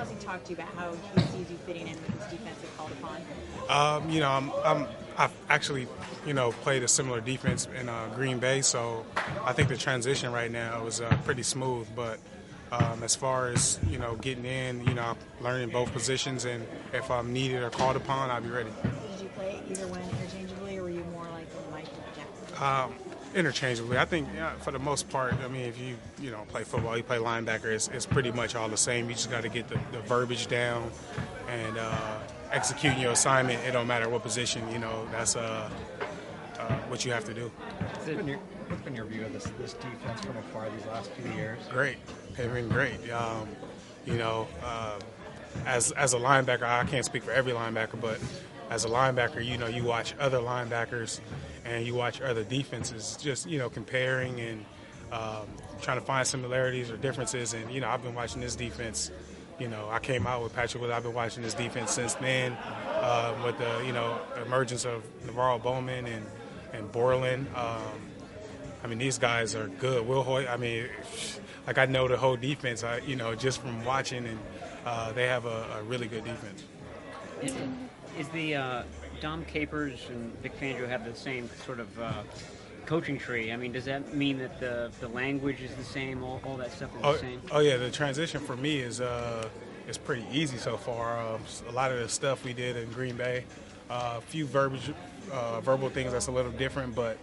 has he talked to you about how he sees you fitting in with this defense if called upon? I've actually, played a similar defense in Green Bay, so I think the transition right now is pretty smooth. But as far as getting in, I'm learning both positions, and if I'm needed or called upon, I'll be ready. Did you play either one interchangeably, or were you more like Mike Jackson? Interchangeably. I think for the most part, I mean, if you play football, you play linebacker, it's pretty much all the same. You just got to get the verbiage down and executing your assignment. It don't matter what position, that's what you have to do. What's been your view of this defense from afar these last few years? Great. It's been great. As a linebacker, I can't speak for every linebacker, but as a linebacker, you watch other linebackers and you watch other defenses, just, comparing and trying to find similarities or differences. And, I've been watching this defense. I came out with Patrick Willis. I've been watching this defense since then with the, emergence of Navarro Bowman and Borland. I mean, these guys are good. Will Hoyt, I mean, like I know the whole defense, just from watching, and they have a really good defense. Is the Dom Capers and Vic Fangio have the same sort of coaching tree? I mean, does that mean that the language is the same, all that stuff is the same? Oh, yeah, the transition for me is pretty easy so far. A lot of the stuff we did in Green Bay, a few verbal things that's a little different, but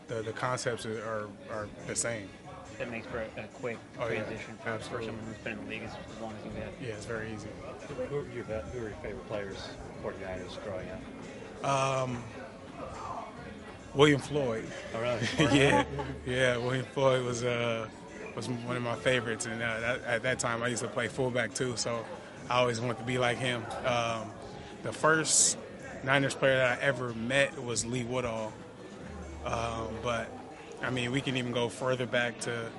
the concepts are the same. That makes for a quick transition for someone who's been in the league as long as you've been. Yeah, it's very easy. Who are your favorite players, 49ers, growing up? William Floyd. Oh, really? yeah. William Floyd was one of my favorites, and at that time I used to play fullback too, so I always wanted to be like him. The first Niners player that I ever met was Lee Woodall, but I mean we can even go further back to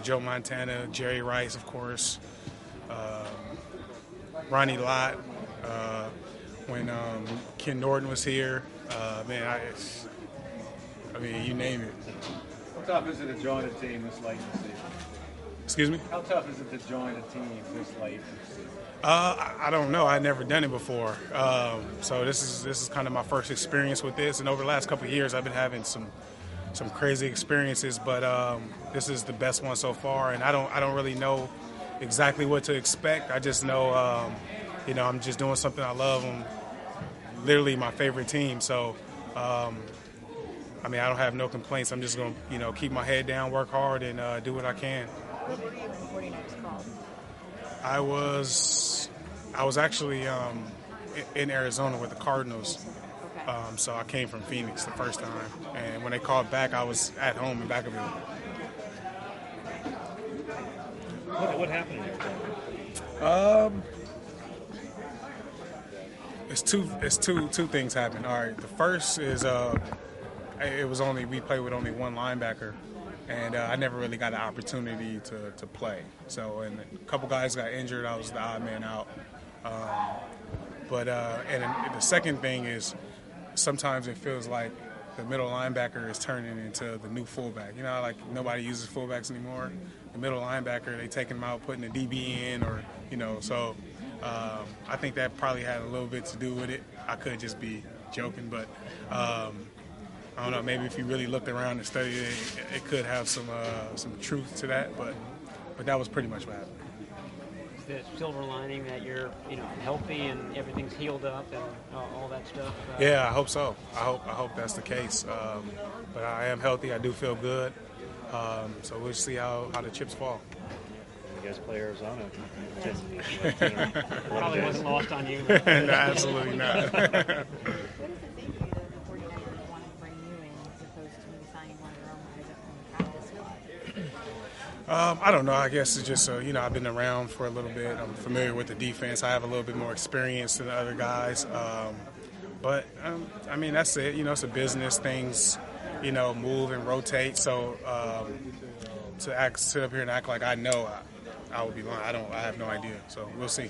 Joe Montana, Jerry Rice, of course, Ronnie Lott, when Ken Norton was here. I mean, you name it. How tough is it to join a team this late in the season? Excuse me? How tough is it to join a team this late in the season? I don't know. I've never done it before. So this is kind of my first experience with this. And over the last couple of years, I've been having some crazy experiences, but this is the best one so far. And I don't really know exactly what to expect. I just know, I'm just doing something I love. I'm literally my favorite team. So, I mean, I don't have no complaints. I'm just going to, keep my head down, work hard, and do what I can. What were you when 49ers called? I was actually in Arizona with the Cardinals. Okay. So I came from Phoenix the first time. And when they called back, I was at home in Vacaville. What happened? It's two things happened. All right, the first is we played with only one linebacker, and I never really got an opportunity to play. So, and a couple guys got injured. I was the odd man out. And the second thing is sometimes it feels like the middle linebacker is turning into the new fullback. Like nobody uses fullbacks anymore. The middle linebacker, they taking him out, putting the DB in, or so. I think that probably had a little bit to do with it. I could just be joking, but I don't know. Maybe if you really looked around and studied it, it could have some truth to that. But that was pretty much what happened. Is the silver lining that you're healthy and everything's healed up and all that stuff? Yeah, I hope so. I hope that's the case. But I am healthy. I do feel good. So we'll see how the chips fall. You guys play Arizona. Probably wasn't lost on you. No, absolutely not. What does it say to you that the 49ers want to bring you in as opposed to maybe signing one of their own guys up from the practice squad? I don't know. I guess it's just, I've been around for a little bit. I'm familiar with the defense. I have a little bit more experience than the other guys. But I mean, that's it. It's a business. Things, move and rotate. So sit up here and act like I know, I would be lying. I have no idea. So we'll see.